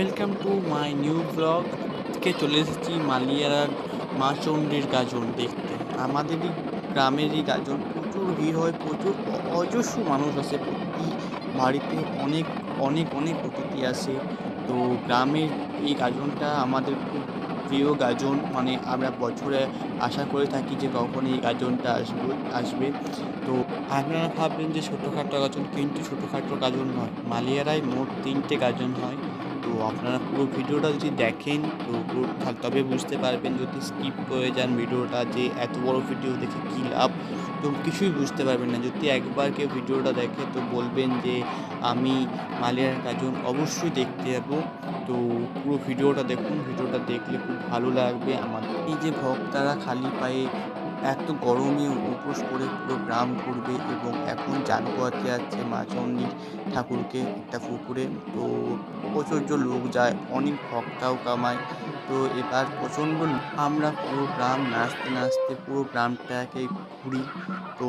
Welcome to my new blog. আজকে চলে এসেছি মালিয়ারার মা চণ্ডীর গাজন দেখতে। আমাদেরই গ্রামেরই গাজন, প্রচুর ভিড় হয়, প্রচুর অজস্র মানুষ আসে প্রতি বাড়িতে, অনেক অনেক অনেক অতিথি আসে। তো গ্রামের এই গাজনটা আমাদের খুব প্রিয় গাজন, মানে আমরা বছরে আশা করে থাকি যে কখন এই গাজনটা আসবে। তো আপনারা ভাববেন যে ছোটোখাটো গাজন, কিন্তু ছোটোখাটো গাজন নয়, মালিয়ারায় মোট ৩টে গাজন হয়। তো আপনারা পুরো ভিডিওটা যদি দেখেন তো তবে বুঝতে পারবেন। যদি স্কিপ করে যান ভিডিওটা, যে এত বড় ভিডিও দেখে কী লাভ, তো কিছুই বুঝতে পারবেন না। যদি একবার কেউ ভিডিওটা দেখে তো বলবেন যে আমি মালিয়ারার গাজন অবশ্যই দেখতে যাবো। তো পুরো ভিডিওটা দেখুন, ভিডিওটা দেখলে খুব ভালো লাগবে। আমার এই যে ভক্তরা খালি পায়ে এত গরমে উপোস করে পুরো গ্রাম ঘুরবে, এবং এখন চান করাতে যাচ্ছে মা চণ্ডীর ঠাকুরকে একটা পুকুরে। তো প্রচুর লোক যায়, অনেক ভক্তাও কামায়। তো এবার আমরা পুরো গ্রাম নাচতে নাচতে পুরো গ্রামটাকে ঘুরি। তো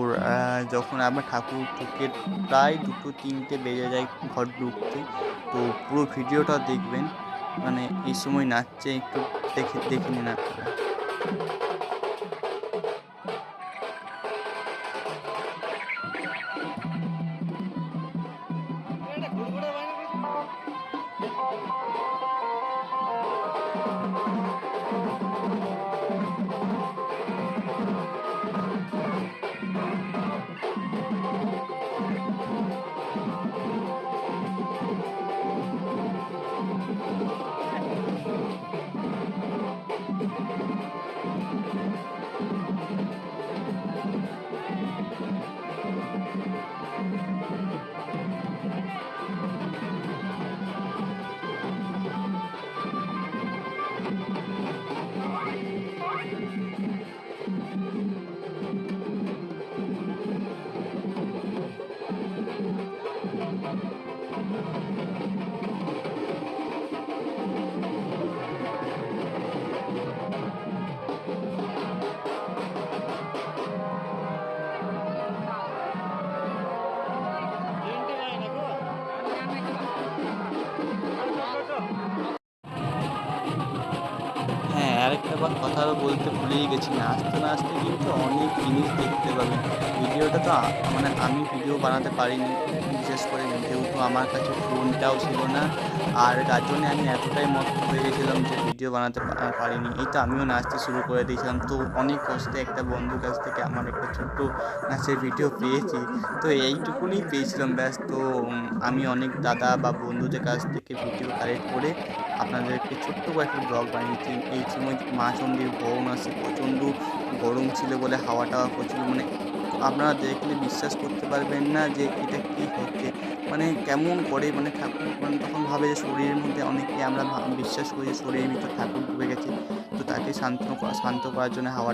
যখন আমরা ঠাকুর ঢুকে প্রায় 2-3টে বেজে যায় ঘর ঢুকতে। তো পুরো ভিডিওটা দেখবেন, মানে এই সময় নাচছে, একটু দেখে নিন আপনারা। হ্যাঁ, আরেকটা কথা বলতে ভুলেই গেছি। নাচতে নাচতে কিন্তু অনেক জিনিস দেখতে পাবেন। ভিডিওটা তো মানে আমি ভিডিও বানাতে পারিনি, বিশেষ করে যেহেতু আমার কাছে ফোনটাও ছিল না। আর গাজনে আমি এতটাই মত্ত হয়ে গেছিলাম যে ভিডিও বানাতে পারিনি। এই তো আমিও নাচতে শুরু করে দিয়েছিলাম। তো অনেক কষ্টে একটা বন্ধুর কাছ থেকে আমার একটা ছোট্ট নাচের ভিডিও পেয়েছি। তো এইটুকুনি পেয়েছিলাম, ব্যাস। তো আমি অনেক দাদা বা বন্ধুদের কাছ থেকে ভিডিও কালেক্ট করে আপনাদেরকে ছোট্ট কয়েকটা ব্লগ বানিয়েছি। এই সময় মা চণ্ডীর ভোগ আসে, প্রচণ্ড গরম ছিল বলে হাওয়া টাওয়া করছিল, মানে আপনারা দেখলে বিশ্বাস করতে পারবেন না যে এটা কী হচ্ছে। মানে কেমন করে, মানে ঠাকুর, মানে তখন ভাবে যে শরীরের মধ্যে, অনেকে আমরা বিশ্বাস করি যে শরীরের ভিতর ঠাকুর ঢুকে গেছে। তো তাকে শান্ত করার জন্য হাওয়া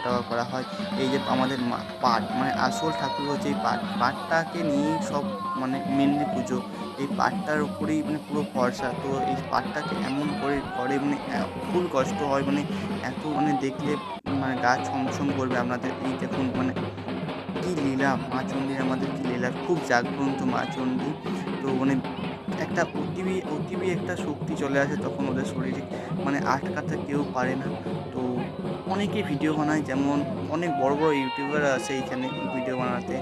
টাওয়া করা হয়। এই যে আমাদের পাট, মানে আসল ঠাকুর হচ্ছে এই পাটটাকে নিয়েই সব, মানে মেনলি পুজো। এই পাটটার উপরেই মানে পুরো ভরসা। তো এই পাটটাকে এমন করে মানে খুব কষ্ট হয়, মানে এত, মানে দেখলে মানে গা ছমছম করবে আপনাদের। এই দেখুন, মানে কী লীলা মা চণ্ডীর, আমাদের কী লীলা, খুব জাগ্রন্ত মা চণ্ডী। তো মানে একটা অতিবি একটা শক্তি চলে আসে তখন ওদের শরীরে, মানে আটকাতে কেউ পারে না। তো অনেকেই ভিডিও বানায়, যেমন অনেক বড় বড় ইউটিউবার আছে এইখানে ভিডিও বানাতে।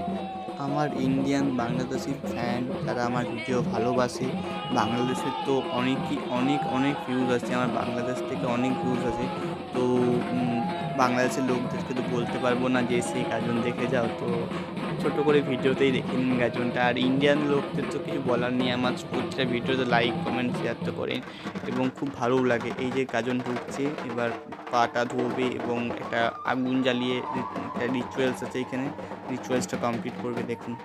আমার ইন্ডিয়ান বাংলাদেশি ফ্যান যারা আমার ভিডিও ভালোবাসে, বাংলাদেশের তো অনেক ভিউজ আসছে, আমার বাংলাদেশ থেকে অনেক ভিউজ আছে। তো বাংলাদেশের লোকদেরকে তো বলতে পারবো না যে সেই গাজন দেখে যাও। তো ছোট করে ভিডিওতেই দেখে নিন গাজনটা। আর ইন্ডিয়ান লোকদের তো কিছু বলার নেই, আমার প্রতিটা ভিডিওতে লাইক কমেন্ট শেয়ার তো করেন, এবং খুব ভালোও লাগে। এই যে গাজন ঢুকছে, এবার পাটা ধোবে এবং একটা আগুন জ্বালিয়ে একটা রিচুয়ালস আছে এখানে, রিচুয়ালসটা কমপ্লিট করবে, দেখুন।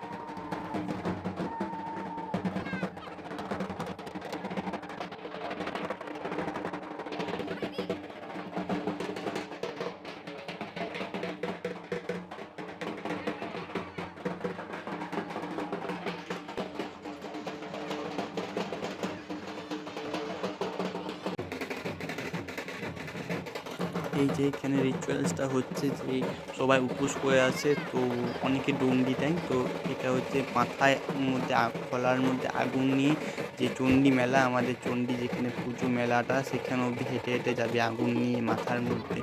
এই যে এখানে রিচুয়ালসটা হচ্ছে, যে সবাই উপোস করে আছে, তো অনেকে ডুঙ্গি দেয়। তো এটা হচ্ছে মাথায় মধ্যে গলার মধ্যে আগুন নিয়ে যে চণ্ডী মেলা, আমাদের চণ্ডী যেখানে পুজো মেলাটা, সেখানে অবধি হেঁটে হেঁটে যাবে আগুন নিয়ে মাথার মধ্যে।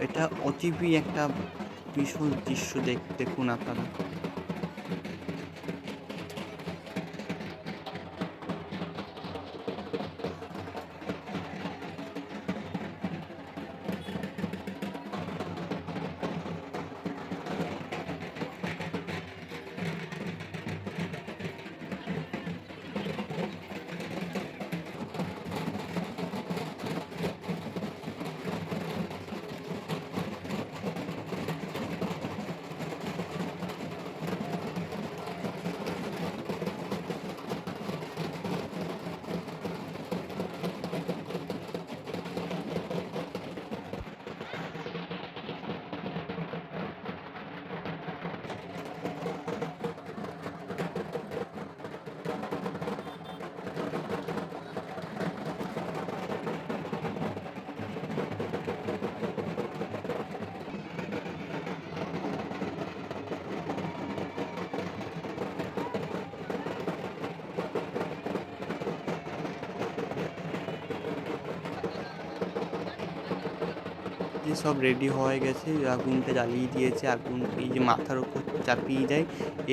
এটা অতীবই একটা ভীষণ দৃশ্য দেখুন আপনারা। যে সব রেডি হয়ে গেছে, আগুনটা জ্বালিয়ে দিয়েছে, আগুন এই যে মাথার ওপর চাপিয়ে দেয়,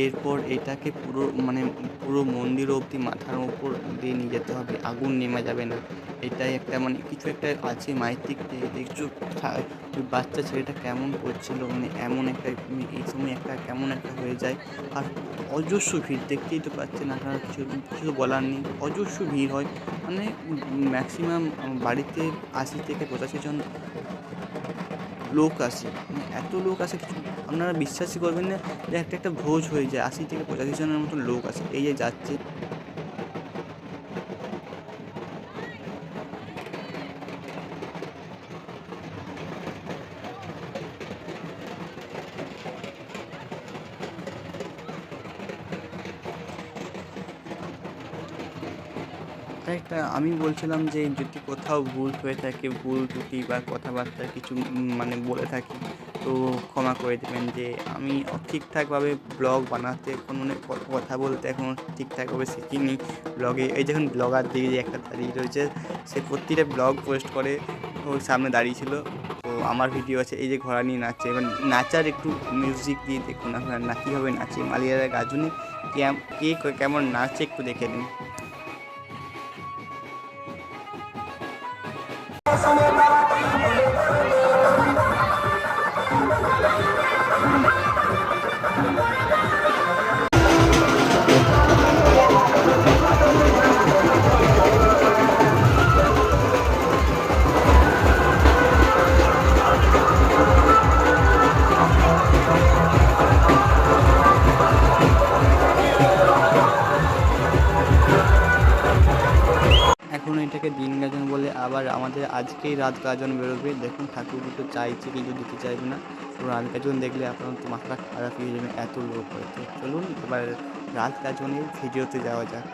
এরপর এটাকে পুরো মন্দির অবধি মাথার ওপর দিয়ে নিয়ে যেতে হবে, আগুন নেমে যাবে না। এটাই একটা কিছু একটা আছে মায়ের দিক থেকে। দেখছো ওই বাচ্চা ছেলেটা কেমন করছিল, এমন একটা এই সময় একটা কেমন একটা হয়ে যায়। আর অজস্র ভিড়, দেখতেই তো পাচ্ছেন আপনারা, কিছু কিছু তো বলার নেই, অজস্র ভিড় হয়। ম্যাক্সিমাম বাড়িতে ৮০ থেকে ৮৫ জন লোক আসে, এত লোক আসে কিছু আপনারা বিশ্বাসই করবেন না যে একটা ভোজ হয়ে যায়। ৮০ থেকে ৮৫ জনের মতো লোক আসে, এই যে যাচ্ছে। একটা আমি বলছিলাম যে যদি কোথাও ভুল হয়ে থাকে, ভুল ত্রুটি বা কথাবার্তা কিছু বলে থাকি, তো ক্ষমা করে দেবেন। যে আমি ঠিকঠাকভাবে ব্লগ বানাতে এখন কথা বলতে এখনও ঠিকঠাকভাবে শিখিনি ব্লগে। এই দেখুন ব্লগার দিকে যে একটা দাঁড়িয়ে রয়েছে, সে প্রতিটা ব্লগ পোস্ট করে, ওর সামনে দাঁড়িয়ে ছিল। তো আমার ভিডিও আছে, এই যে ঘোড়া নিয়ে নাচছে, এবার নাচার একটু মিউজিক দিয়ে দেখুন আপনার কীভাবে নাচে মালিয়ারা গাজনে, কে কেমন নাচে একটু দেখে নিন। এখন এটাকে দিন গাজন বলে, আবার আমাদের আজকেই রাত গাজন বেরোবে। দেখুন ঠাকুর দুটো চাইছে কিন্তু দিতে চাইবে না। তো রাত গাজন দেখলে আপনার তো মাথা খারাপ হয়ে যাবে, এত লোক হয়েছে। চলুন এবার রাত গাজনের ভিডিওতে যাওয়া যাক।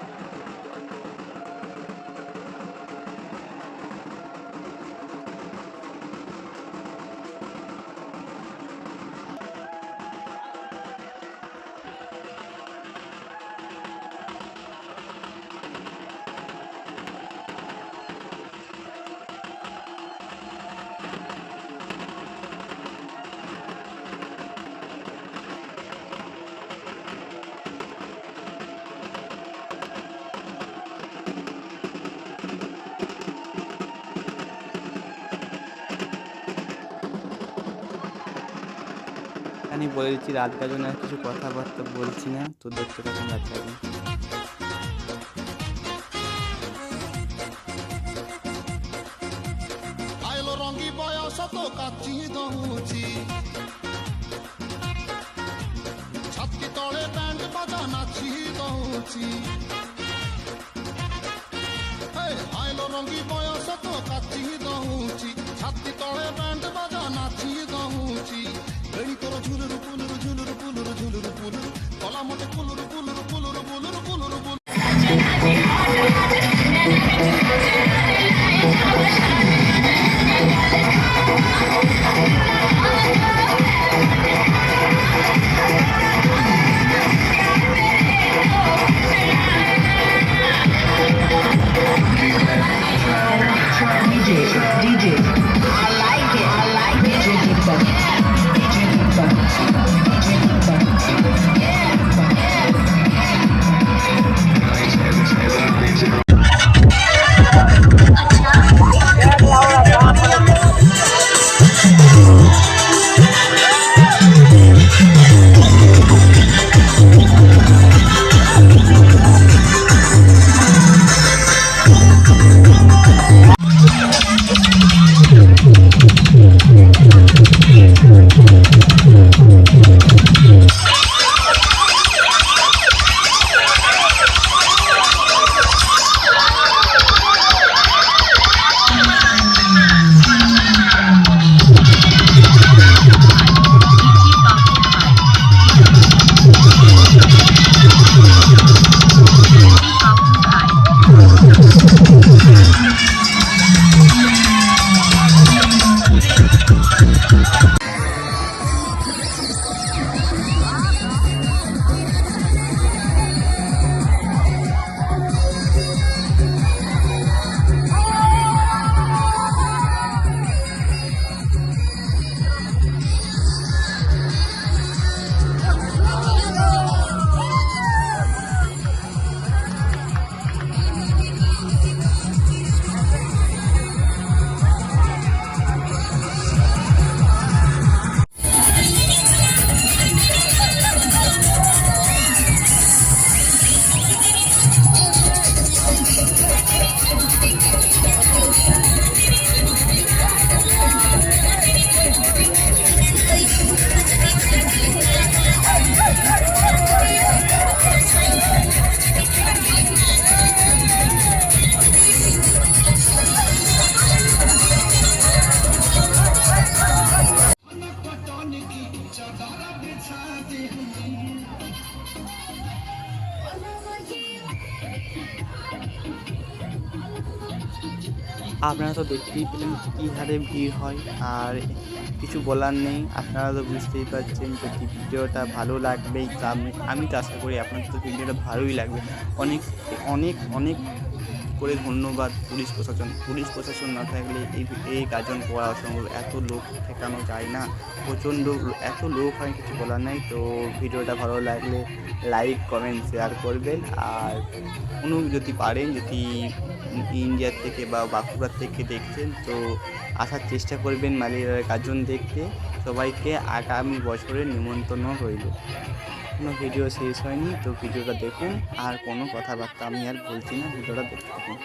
আমি বলে দিচ্ছি রাত গাজনে আর কিছু কথাবার্তা বলছি না, তো দেখতে থাকুন রাত গাজন। আইলো রঙ্গি বয়স তো কাচি দউছি, ছাতি তলে ব্যান্ড বাজা নাচি দউছি। আইলো রঙ্গি বয়স তো কাচি দউছি, ছাতি তলে ব্যান্ড বাজা নাচি দউছি। বেড়ি তোর ঝুলুরু পুলুরু ঝুলুরু পুলুরু ঝুলুরু পুলুরু, কলা মতে পুলুরু পুলুরু পুলুরু পুলুরু পুলুরু পুলুরু। DJ. I like it. I like it. DJ Deepak. DJ Deepak. DJ আপনারা তো দেখতেই পেলেন কী হারে ভিড় হয়, আর কিছু বলার নেই। আপনারা তো বুঝতেই পারছেন, যদি ভিডিওটা ভালো লাগবেই, তা আমি তো আশা করি আপনাদের তো ভিডিওটা ভালোই লাগবে। অনেক অনেক অনেক করে ধন্যবাদ পুলিশ প্রশাসন না থাকলে এই গাজন করা অসম্ভব। এত লোক ঠেকানো যায় না, প্রচণ্ড এত লোক হয়, কিছু বলার নেই। তো ভিডিওটা ভালো লাগলে লাইক কমেন্ট শেয়ার করবেন, আর যদি পারেন, যদি ইন্ডিয়ার থেকে বা বাঁকুড়ার থেকে দেখছেন তো আসার চেষ্টা করবেন মালিয়ার গাজন দেখতে। সবাইকে আগামী বছরের নিমন্ত্রণ রইল। কোনো ভিডিও শেষ হয়নি, তো ভিডিওটা দেখুন। আর কোনো কথাবার্তা আমি আর বলছি না, ভিডিওটা দেখতে থাকুন।